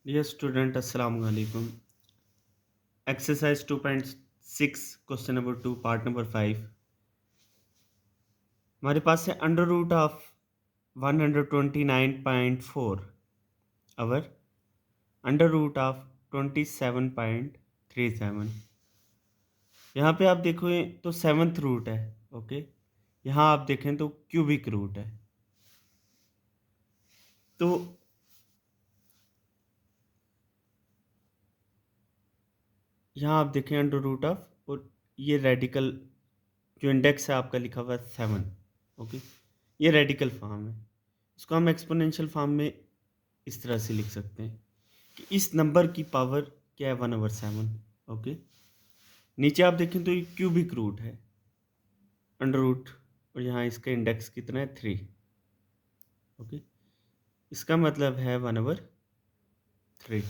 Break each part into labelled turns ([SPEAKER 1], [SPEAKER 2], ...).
[SPEAKER 1] Dear student अस्सलाम वालेकुम। Exercise 2.6 question number 2 part number 5 हमारे पास है under root of 129.4 or under root of 27.37। यहाँ पे आप देखो तो सेवन्थ रूट है। ओके, यहाँ आप देखें तो क्यूबिक रूट है। तो यहाँ आप देखें अंडर रूट ऑफ, और ये रेडिकल जो इंडेक्स है आपका लिखा हुआ है 7। ओके, ये रेडिकल फॉर्म है। इसको हम एक्सपोनेंशियल फॉर्म में इस तरह से लिख सकते हैं कि इस नंबर की पावर क्या है 1/7। ओके, नीचे आप देखें तो ये क्यूबिक रूट है अंडर रूट, और यहाँ इसका इंडेक्स कितना है 3। ओके, इसका मतलब है 1/3।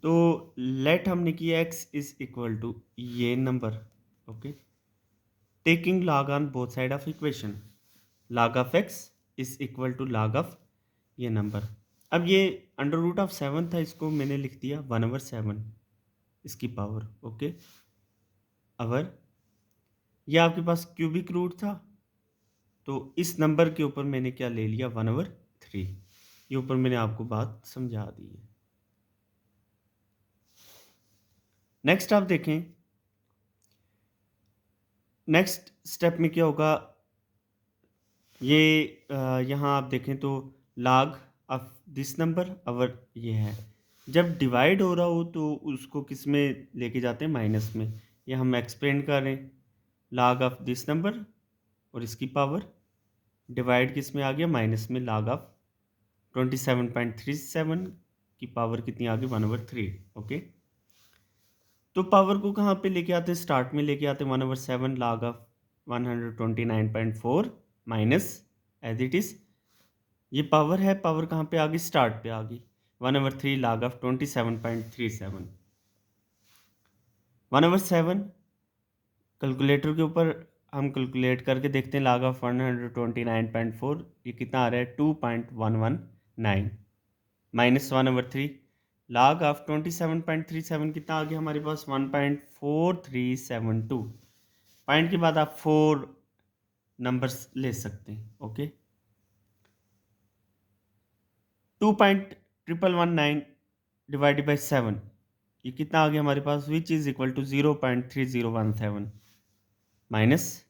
[SPEAKER 1] तो लेट हमने किया x इज इक्वल टू ये number. Okay, taking log on both side of equation, log of x is equal to log of ये नंबर। अब ये अंडर रूट ऑफ 7 था, इसको मैंने लिख दिया 1/7 इसकी पावर। ओके, अवर ये आपके पास क्यूबिक रूट था, तो इस नंबर के ऊपर मैंने क्या ले लिया 1/3। ये ऊपर मैंने आपको बात समझा दी है। नेक्स्ट आप देखें, नेक्स्ट स्टेप में क्या होगा। ये यहाँ आप देखें तो log ऑफ दिस नंबर अवर ये है। जब डिवाइड हो रहा हो तो उसको किस में लेके जाते हैं, माइनस में। ये हम एक्सपेंड कर रहे हैं, log ऑफ दिस नंबर और इसकी पावर डिवाइड किस में आ गया, माइनस में। log ऑफ 27.37 की पावर कितनी आ गई 1/3। ओके, तो पावर को कहाँ पे लेके आते हैं, स्टार्ट में लेके आते हैं 1/7 log of 129.4 minus as it is. ये पावर है, पावर कहाँ पे आ गई, स्टार्ट पे आ गई 1/3 log ऑफ 27.37। 1/7 कैलकुलेटर के ऊपर हम कैलकुलेट करके देखते हैं, log ऑफ 129.4 ये कितना आ रहा है 2.119 माइनस 1/3 log ऑफ 27.37 कितना आ गया हमारे पास 1.4372। पॉइंट के बाद आप 4 नंबर्स ले सकते हैं। ओके, 2.119 डिवाइडेड बाई 7 ये कितना आ गया हमारे पास, which is equal to 0.3017 minus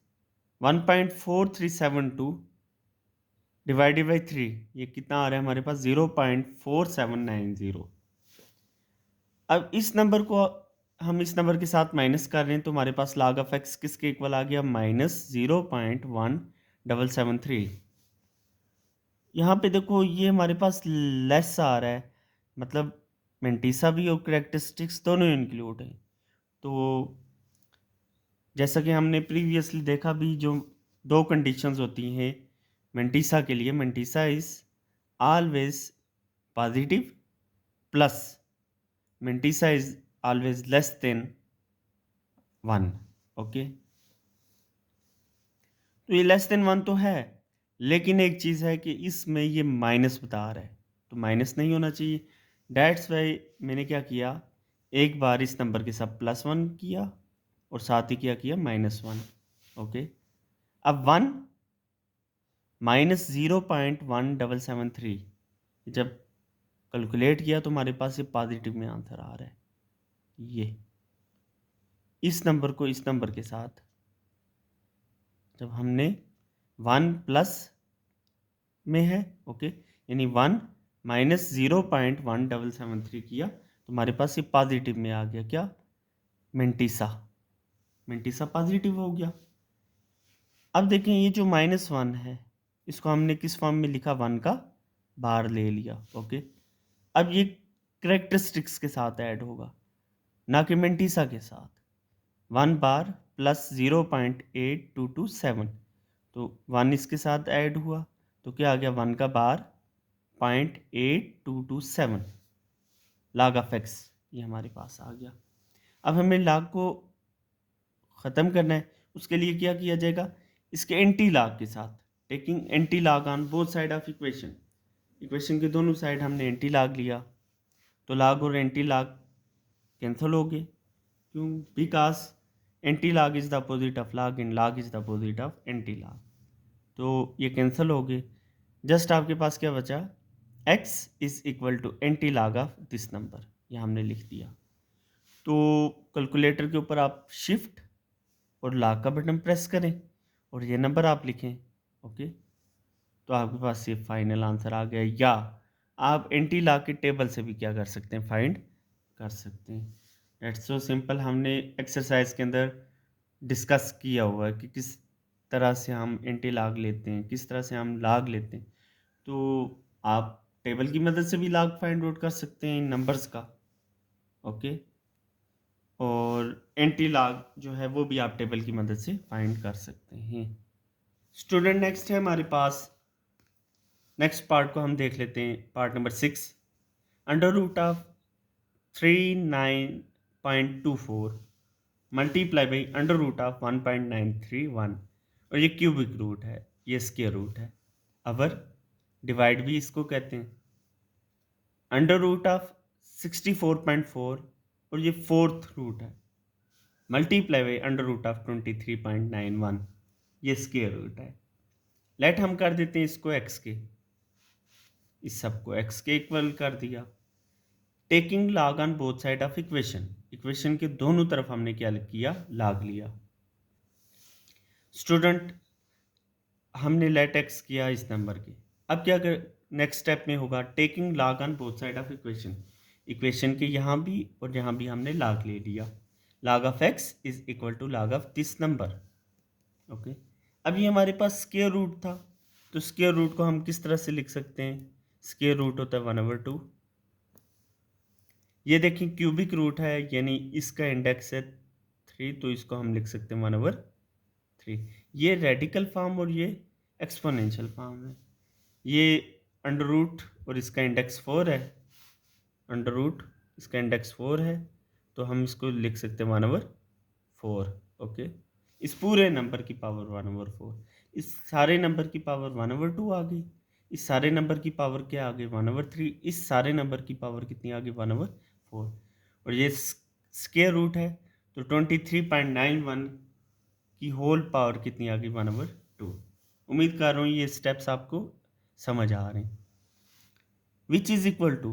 [SPEAKER 1] 1.4372 divided by 3 ये कितना आ रहा है हमारे पास 0.4790। अब इस नंबर को हम इस नंबर के साथ माइनस कर रहे हैं, तो हमारे पास log ऑफ x किसके इक्वल आ गया, -0.1773। यहाँ पे देखो ये हमारे पास लेस आ रहा है, मतलब मेंटीसा भी और करेक्टरिस्टिक्स दोनों इंक्लूड हैं। तो जैसा कि हमने प्रीवियसली देखा भी, जो दो कंडीशंस होती हैं मेंटीसा के लिए, mantissa is always positive plus mantissa is always less than 1। Okay, तो ये लेस देन 1 तो है, लेकिन एक चीज़ है कि इसमें ये माइनस बता रहा है, तो माइनस नहीं होना चाहिए। डैट्स वाई मैंने क्या किया, एक बार इस नंबर के साथ +1 किया और साथ ही क्या किया -1। ओके, अब 1 -0.1773 जब कैलकुलेट किया तो हमारे पास ये पॉजिटिव में आंसर आ रहा है। ये इस नंबर को इस नंबर के साथ जब हमने 1 प्लस में है, ओके, यानी 1 -0.1773 किया तो हमारे पास ये पॉजिटिव में आ गया, क्या, मेंटीसा। मेंटीसा पॉजिटिव हो गया। अब देखें ये जो -1 है इसको हमने किस फॉर्म में लिखा, 1 का बार ले लिया। ओके, अब ये करेक्टरिस्टिक्स के साथ ऐड होगा, ना कि मेंटीसा के साथ। 1 बार प्लस 0.8227, तो 1 इसके साथ ऐड हुआ तो क्या आ गया, 1 का बार 0.8227 log ऑफ x ये हमारे पास आ गया। अब हमें log को ख़त्म करना है, उसके लिए क्या किया जाएगा, इसके एंटी log के साथ, taking anti log on both side of equation, equation के दोनों साइड हमने एंटी लाग लिया, तो लाग और एंटी लाग कैंसिल हो गए। क्यों? बिकॉज एंटी लाग इज द अपोजिट ऑफ लाग एंड लाग is the opposite of anti लाग, तो ये कैंसिल हो गए। जस्ट आपके पास क्या बचा? x is equal to anti log of this number, ये हमने लिख दिया। तो कैलकुलेटर के ऊपर आप शिफ्ट और लाग का बटन प्रेस करें और ये नंबर आप लिखें। ओके, तो आपके पास ये फाइनल आंसर आ गया। या आप एंटी लाग के टेबल से भी क्या कर सकते हैं? फाइंड कर सकते हैं। That's so simple. हमने एक्सरसाइज के अंदर डिस्कस किया हुआ है कि किस तरह से हम एंटी लाग लेते हैं, किस तरह से हम लाग लेते हैं। तो आप टेबल की मदद से भी लाग फाइंड आउट कर सकते हैं इन नंबर्स का। ओके, और एंटी लाग जो है वो भी आप टेबल की मदद से फाइंड कर सकते हैं। स्टूडेंट, नेक्स्ट है हमारे पास, नेक्स्ट पार्ट को हम देख लेते हैं, part number 6। Under root of 39.24 multiply by under root of 1.931, और ये क्यूबिक रूट है, ये स्क्वायर रूट है। अवर डिवाइड भी इसको कहते हैं। अंडर रूट ऑफ 64.4 और ये फोर्थ रूट है, multiply by under root of 23.91, ये स्क्वायर रूट है। लेट हम कर देते हैं इसको एक्स के, इस सबको एक्स के इक्वल कर दिया। Taking log on both side of equation, equation के दोनों तरफ हमने क्या किया? लॉग लिया। स्टूडेंट, हमने लेट एक्स किया इस नंबर के। अब क्या कर नेक्स्ट स्टेप में होगा? Taking log on both side of equation, equation के यहाँ भी और यहाँ भी हमने लॉग ले लिया। Log of X is equal to log of this number. Okay, अब ये हमारे पास स्क्वायर रूट था, तो स्क्वायर रूट को हम किस तरह से लिख सकते हैं? स्क्वायर रूट होता है 1/2। ये देखिए क्यूबिक रूट है, यानी इसका इंडेक्स है 3, तो इसको हम लिख सकते हैं 1/3। ये रेडिकल फॉर्म और ये एक्सपोनेंशियल फॉर्म है। ये अंडर रूट और इसका इंडेक्स 4 है, अंडर रूट इसका इंडेक्स 4 है, तो हम इसको लिख सकते हैं 1/4। ओके, इस पूरे नंबर की पावर 1/4, इस सारे नंबर की पावर 1/2 आ गई, इस सारे नंबर की पावर क्या आ गई? 1/3, इस सारे नंबर की पावर कितनी आ गई? 1/4। और ये स्क्वायर रूट है, तो 23.91 की होल पावर कितनी आ गई? 1/2। उम्मीद कर रहा हूँ ये स्टेप्स आपको समझ आ रहे हैं। विच इज इक्वल टू,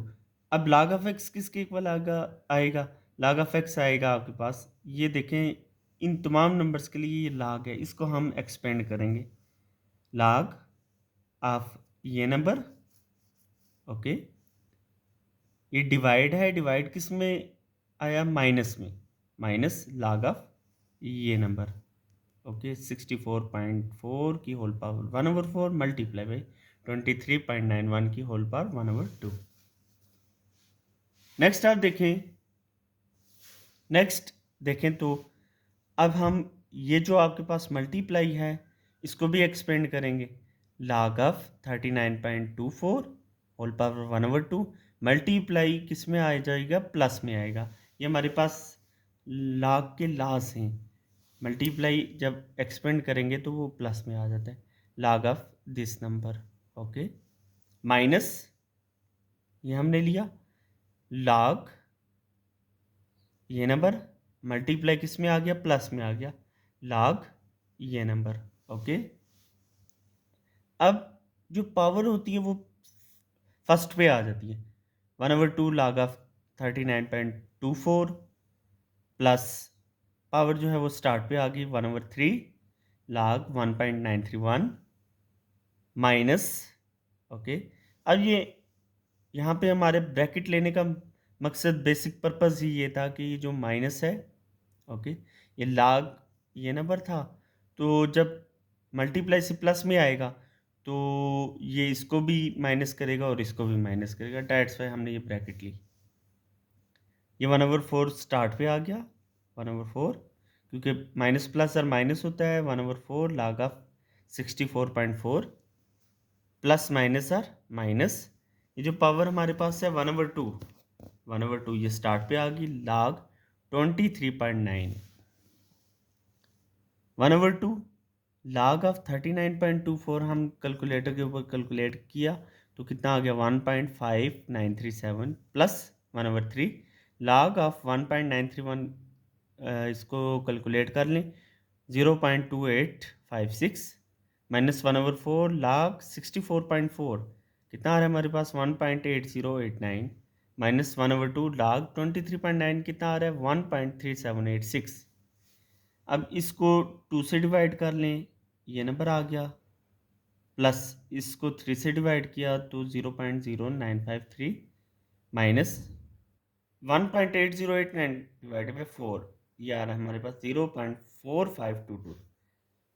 [SPEAKER 1] अब log ऑफ एक्स किसके इक्वल आएगा? log ऑफ एक्स आएगा आपके पास, ये देखें इन तमाम नंबर्स के लिए ये log है, इसको हम एक्सपेंड करेंगे। log ऑफ ये नंबर, ओके, ये डिवाइड है, डिवाइड किस में आया? माइनस में, माइनस log ऑफ ये नंबर। ओके, 64.4 की होल पावर 1/4 मल्टीप्लाई बाई 23.91 की होल पावर 1/2। नेक्स्ट आप देखें, नेक्स्ट देखें तो अब हम ये जो आपके पास मल्टीप्लाई है इसको भी एक्सपेंड करेंगे। log of 39.24 whole power 1/2 multiply किस में आ जाएगा? प्लस में आएगा। ये हमारे पास log के लास हैं, मल्टीप्लाई जब एक्सपेंड करेंगे तो वो प्लस में आ जाता है। log of this number, okay, minus ये हमने लिया log ये नंबर, मल्टीप्लाई किस में आ गया? प्लस में आ गया, log ये नंबर। ओके, अब जो पावर होती है वो फर्स्ट पे आ जाती है। 1/2 log ऑफ 39.24 प्लस पावर जो है वो स्टार्ट पे आ गई 1/3 log 1.931 माइनस। ओके, अब ये यहाँ पे हमारे ब्रैकेट लेने का मकसद, बेसिक पर्पस ही ये था कि ये जो माइनस है, ओके, ये log ये नंबर था, तो जब मल्टीप्लाई से प्लस में आएगा तो ये इसको भी माइनस करेगा और इसको भी माइनस करेगा। डेट्स वाई हमने ये ब्रैकेट ली। ये 1/4 स्टार्ट पे आ गया, 1/4, क्योंकि माइनस प्लस और माइनस होता है। 1/4 log ऑफ 64.4 प्लस माइनस और माइनस, ये जो पावर हमारे पास है 1/2, 1/2 ये स्टार्ट पे आ गई, log 23.9 1/2 log ऑफ 39.24 हम कैलकुलेटर के ऊपर कैलकुलेट किया तो कितना आ गया 1.5937 प्लस 1/3 log ऑफ 1.931, इसको कैलकुलेट कर लें 0.2856 माइनस 1/4 log 64.4 कितना आ रहा है हमारे पास 1.8089 माइनस 1/2 log 23.9 कितना आ रहा है 1.3786। अब इसको 2 से डिवाइड कर लें, ये नंबर आ गया, प्लस इसको 3 से डिवाइड किया तो 0.0953 माइनस 1.8089 डिवाइडेड बाई 4, ये आ रहा है हमारे पास 0.4522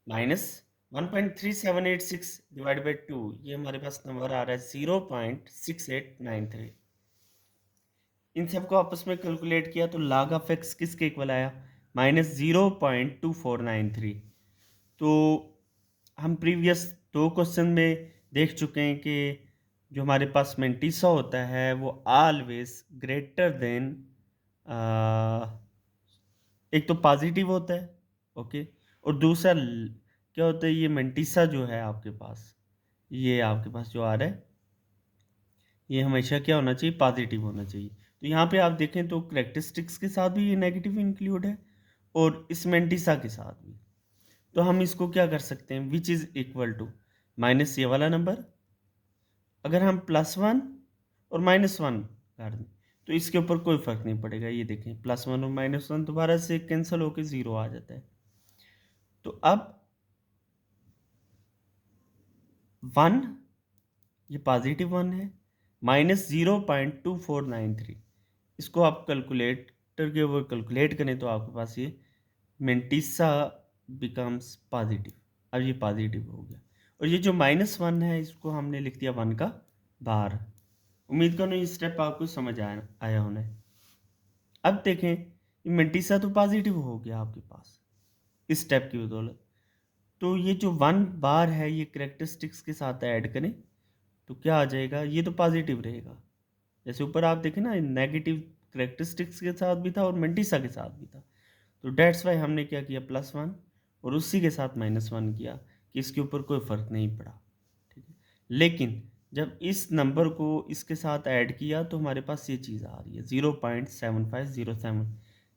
[SPEAKER 1] माइनस 1.3786 डिवाइड बाई 2, ये हमारे पास नंबर आ रहा है 0.6893। इन सबको आपस में कैलकुलेट किया तो log ऑफ x किसके इक्वल आया -0.2493। तो हम प्रीवियस 2 क्वेश्चन में देख चुके हैं कि जो हमारे पास मेंटिसा होता है वो ऑलवेज ग्रेटर देन, एक तो पॉजिटिव होता है, ओके, और दूसरा क्या होता है, ये मेंटिसा जो है आपके पास, ये आपके पास जो आ रहा है ये हमेशा क्या होना चाहिए, पॉजिटिव होना चाहिए। तो यहाँ पे आप देखें तो करेक्टरिस्टिक्स के साथ भी ये नेगेटिव इंक्लूड है और इस मेंटिसा के साथ भी। तो हम इसको क्या कर सकते हैं, which is equal to minus ये वाला नंबर, अगर हम +1 और -1 कर दें तो इसके ऊपर कोई फ़र्क नहीं पड़ेगा। ये देखें +1 और -1 दोबारा से कैंसिल होकर 0 आ जाता है। तो अब 1 ये पॉजिटिव 1 है, -0.2493, इसको आप कैलकुलेटर के ऊपर कैलकुलेट करें तो आपके पास ये मेंटिसा बिकम्स पॉजिटिव। अब ये पॉजिटिव हो गया और ये जो -1 है इसको हमने लिख दिया 1 का बार। उम्मीद करो ये स्टेप आपको समझ आया होना है। अब देखें ये मेंटिसा तो पॉजिटिव हो गया आपके पास इस स्टेप की बदौलत। तो ये जो 1 बार है ये करेक्टरिस्टिक्स के साथ ऐड करें तो क्या आ जाएगा, ये तो पॉजिटिव रहेगा। जैसे ऊपर आप देखें ना, नेगेटिव करेक्टरिस्टिक्स के साथ भी था और मेंटिसा के साथ भी था। तो डेट्स वाई हमने क्या किया +1 और उसी के साथ -1 किया कि इसके ऊपर कोई फ़र्क नहीं पड़ा, ठीक है। लेकिन जब इस नंबर को इसके साथ ऐड किया तो हमारे पास ये चीज़ आ रही है 0.7507,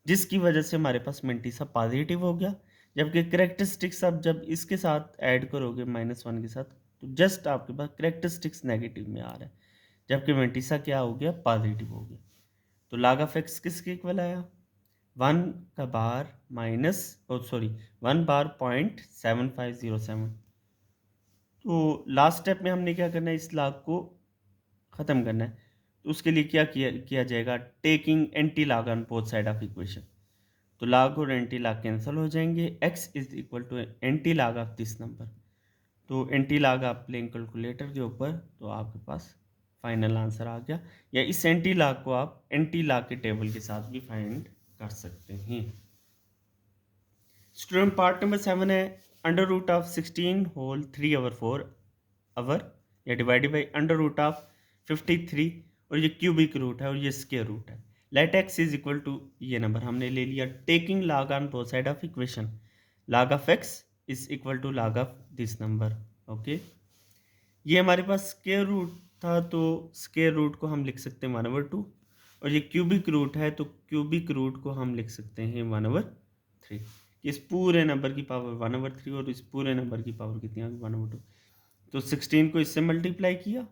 [SPEAKER 1] जिसकी वजह से हमारे पास मेंटिसा पॉजिटिव हो गया। जबकि करेक्टरिस्टिक्स अब जब इसके साथ ऐड करोगे -1 के साथ तो जस्ट आपके पास करेक्टरिस्टिक्स नेगेटिव में आ रहा है, जबकि मेंटिसा क्या हो गया, पॉजिटिव हो गया। तो log ऑफ x किसके इक्वल आया, 1 का बार माइनस, ओ सॉरी 1 बार 0.7507। तो लास्ट स्टेप में हमने क्या करना है, इस log को ख़त्म करना है। तो उसके लिए क्या किया जाएगा, taking anti log on both side of equation. तो log और एंटी log कैंसिल हो जाएंगे, x is equal to anti log of this number. तो एंटी log आप लें कैलकुलेटर के ऊपर तो आपके पास फाइनल आंसर आ गया, या इस एंटी log को आप एंटी log के टेबल के साथ भी फाइंड कर सकते हैं। स्टूडेंट पार्ट नंबर 7 है √16 होल 3/4 आवर या डिवाइडेड बाई √53, और ये क्यूबिक रूट है और ये स्क्वायर रूट है। Let x is equal to, ये नंबर हमने ले लिया, taking log on both side of equation, log of x is equal to log of this number, okay. ये हमारे पास स्क्वायर रूट था तो स्क्वायर रूट को हम लिख सकते हैं 1/2, और ये क्यूबिक रूट है तो क्यूबिक रूट को हम लिख सकते हैं 1/3। इस पूरे नंबर की पावर 1/3 और इस पूरे नंबर की पावर कितनी आ गई 1/2। तो 16 को इससे मल्टीप्लाई किया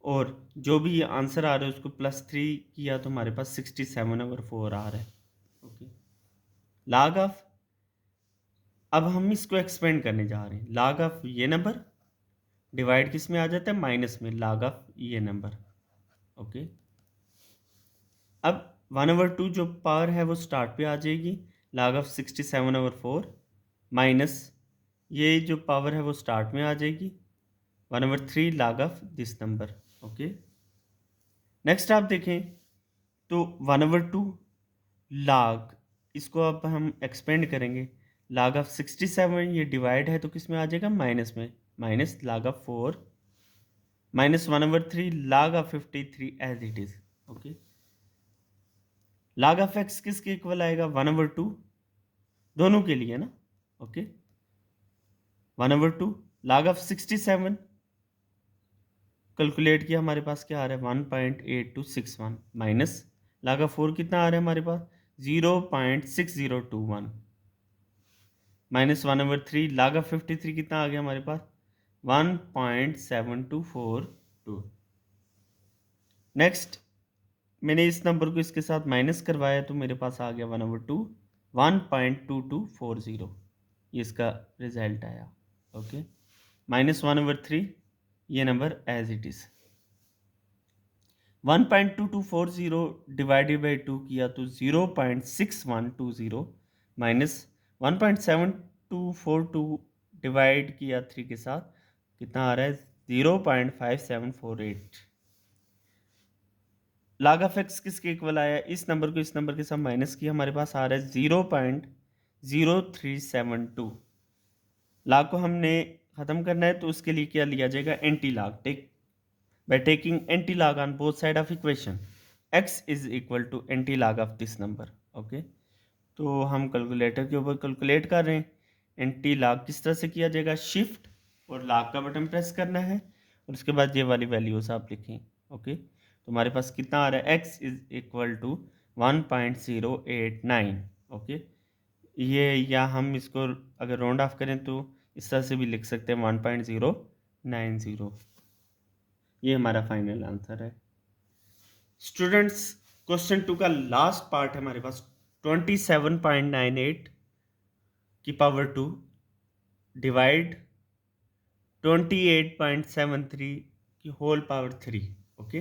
[SPEAKER 1] और जो भी आंसर आ रहा है उसको +3 किया तो हमारे पास 67/4 आ रहा है, ओके। log ऑफ, अब हम इसको एक्सपेंड करने जा रहे हैं, log ऑफ ये नंबर डिवाइड किस में आ जाता है, माइनस में, log ऑफ ये नंबर, ओके। अब 1/2 जो पावर है वो स्टार्ट पे आ जाएगी, log ऑफ 67/4 माइनस ये जो पावर है वो स्टार्ट में आ जाएगी 1/3 log of this number, okay. Next आप देखें तो 1/2 log, इसको अब हम एक्सपेंड करेंगे, log ऑफ 67 ये डिवाइड है तो किस में आ जाएगा, माइनस में, minus log of 4 minus 1/3 log of 53 as it is, okay. log of x किसके इक्वल आएगा, 1/2 दोनों के लिए ना, ओके। 1/2 log ऑफ 67 कैलकुलेट किया, हमारे पास क्या आ रहा है 1.8261 माइनस लागा 4 कितना आ रहा है हमारे पास 0.6021 माइनस 1/3 लागा 53 कितना आ गया हमारे पास 1.7242। नेक्स्ट मैंने इस नंबर को इसके साथ माइनस करवाया तो मेरे पास आ गया 1/2 1.2240, ये इसका रिजल्ट आया। ओके, माइनस 1/3 ये number as it is. 1.2240 divided by 2 किया तो 0.6120 माइनस 1.7242 डिवाइड किया 3 के साथ कितना आ रहा है 0.5748। log ऑफ एक्स किसके इक्वल आया, इस नंबर को इस नंबर के साथ माइनस किया, हमारे पास आ रहा है 0.0372। log को हमने ख़त्म करना है तो उसके लिए क्या लिया जाएगा anti log। by taking anti log on both side of equation x is equal to anti log of this number। Okay, तो हम कैलकुलेटर के ऊपर कैलकुलेट कर रहे हैं। एंटी लॉग किस तरह से किया जाएगा, शिफ्ट और लॉग का बटन प्रेस करना है और उसके बाद ये वाली वैल्यूज आप लिखें। ओके, तो हमारे पास कितना आ रहा है x is equal to 1.089। Okay, ये या हम इसको अगर राउंड ऑफ करें तो इस तरह से भी लिख सकते हैं 1.090। ये हमारा फाइनल आंसर है। स्टूडेंट्स, क्वेश्चन 2 का लास्ट पार्ट है हमारे पास 27.98 की पावर 2 डिवाइड 28.73 की whole power 3। Okay,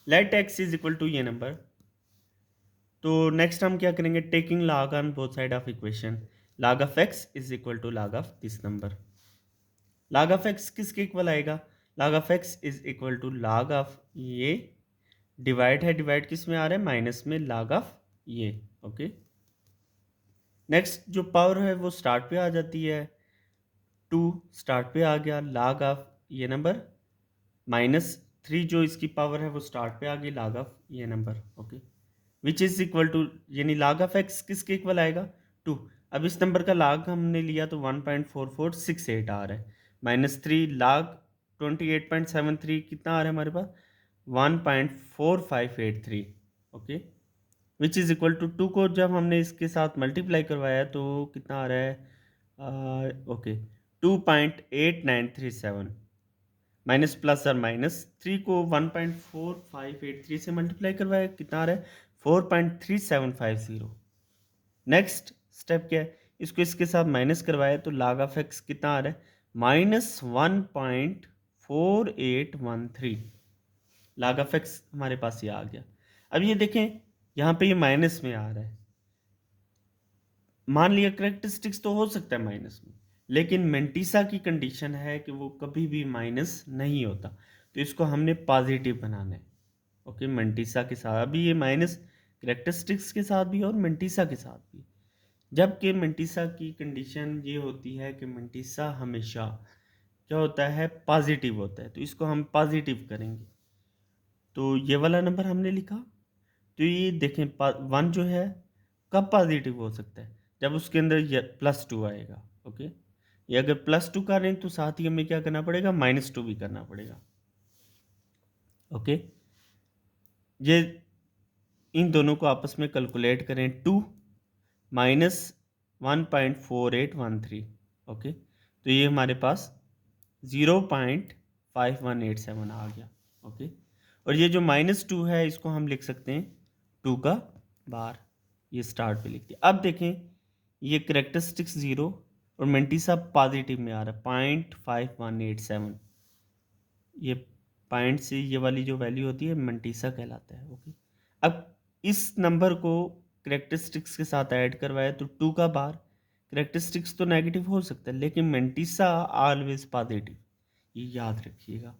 [SPEAKER 1] let X is equal to ये नंबर। तो नेक्स्ट हम क्या करेंगे, taking log on both side of equation, log of X is equal to log of this number. Log of X किसके equal आएगा, log of X is equal to log of ये divide है, divide किस में आ रहा है minus में, log ऑफ ये। ओके, नेक्स्ट जो पावर है वो स्टार्ट पे आ जाती है, 2 स्टार्ट पे आ गया, log ऑफ ये नंबर माइनस 3 जो इसकी पावर है वो स्टार्ट पे आ गई, log ऑफ ये number. Okay, which is equal to यानी log ऑफ एक्स किसके इक्वल आएगा 2। अब इस नंबर का log हमने लिया तो 1.4468 आ रहा है, माइनस 3 log 28.73 कितना आ रहा है हमारे पास 1.4583। Okay, which is equal to 2 को जब हमने इसके साथ मल्टीप्लाई करवाया तो कितना आ रहा है ओके 2.8937 माइनस प्लस और माइनस 3 को 1.4583 से मल्टीप्लाई करवाया कितना आ रहा है 4.3750। नेक्स्ट स्टेप क्या है, इसको इसके साथ माइनस करवाया तो log ऑफ एक्स कितना आ रहा है -1.4813। log ऑफ एक्स हमारे पास ये आ गया। अब ये देखें यहाँ पे ये माइनस में आ रहा है, मान लिया करेक्टरिस्टिक्स तो हो सकता है माइनस में, लेकिन मेंटिसा की कंडीशन है कि वो कभी भी माइनस नहीं होता, तो इसको हमने पॉजिटिव बनाना है। ओके, मेंटिसा के साथ अभी ये माइनस करेक्टरिस्टिक्स के साथ भी और मेंटिसा के साथ भी, जबकि मेंटिसा की कंडीशन ये होती है कि मेंटिसा हमेशा क्या होता है पॉजिटिव होता है, तो इसको हम पॉजिटिव करेंगे। तो ये वाला नंबर हमने लिखा, तो ये देखें 1 जो है कब पॉजिटिव हो सकता है, जब उसके अंदर +2 आएगा। ओके, ये अगर +2 कर रहे हैं तो साथ ही हमें क्या करना पड़ेगा -2 भी करना पड़ेगा। ओके, ये इन दोनों को आपस में कैलकुलेट करें 2 माइनस 1.4813। ओके, तो ये हमारे पास 0.5187 आ गया। ओके, और ये जो -2 है इसको हम लिख सकते हैं 2 का बार, ये स्टार्ट पे लिख दिया। अब देखें ये करेक्टरिस्टिक्स 0 और मेंटिसा पॉजिटिव में आ रहा है 0.5187, ये पॉइंट से ये वाली जो वैल्यू होती है मेंटिसा कहलाता है। ओके, अब इस नंबर को करेक्टरिस्टिक्स के साथ ऐड करवाए तो 2 का बार, करेक्टरिस्टिक्स तो नेगेटिव हो सकता है लेकिन मेंटिसा ऑलवेज पॉजिटिव, ये याद रखिएगा।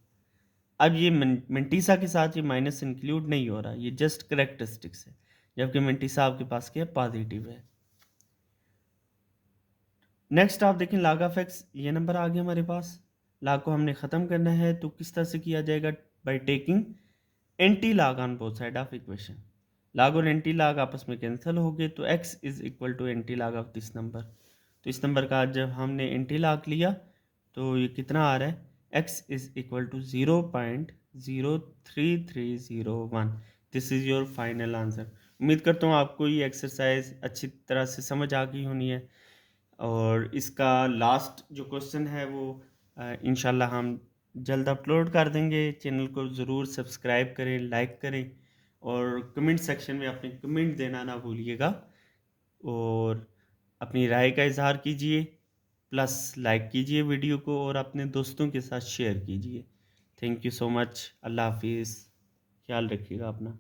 [SPEAKER 1] अब ये मेंटिसा के साथ ये माइनस इंक्लूड नहीं हो रहा, ये जस्ट करेक्टरिस्टिक्स है, जबकि मेंटिसा आपके पास क्या पॉजिटिव है। नेक्स्ट आप देखें log ऑफ एक्स, ये नंबर आ गया हमारे पास, log को हमने ख़त्म करना है तो किस तरह से किया जाएगा, by taking anti log on both side of equation. log और एंटी log आपस में कैंसिल हो गए तो x is equal to anti log of this number. तो इस नंबर का जब हमने एंटी log लिया तो ये कितना आ रहा है x is equal to 0.03301। This is your final answer. उम्मीद करता हूँ आपको ये एक्सरसाइज अच्छी तरह से समझ आ गई होनी है, और इसका लास्ट जो क्वेश्चन है वो इंशाल्लाह हम जल्द अपलोड कर देंगे। चैनल को ज़रूर सब्सक्राइब करें, लाइक करें, और कमेंट सेक्शन में अपने कमेंट देना ना भूलिएगा, और अपनी राय का इजहार कीजिए, प्लस लाइक कीजिए वीडियो को, और अपने दोस्तों के साथ शेयर कीजिए। Thank you so much. अल्लाह हाफिज़। ख्याल रखिएगा अपना।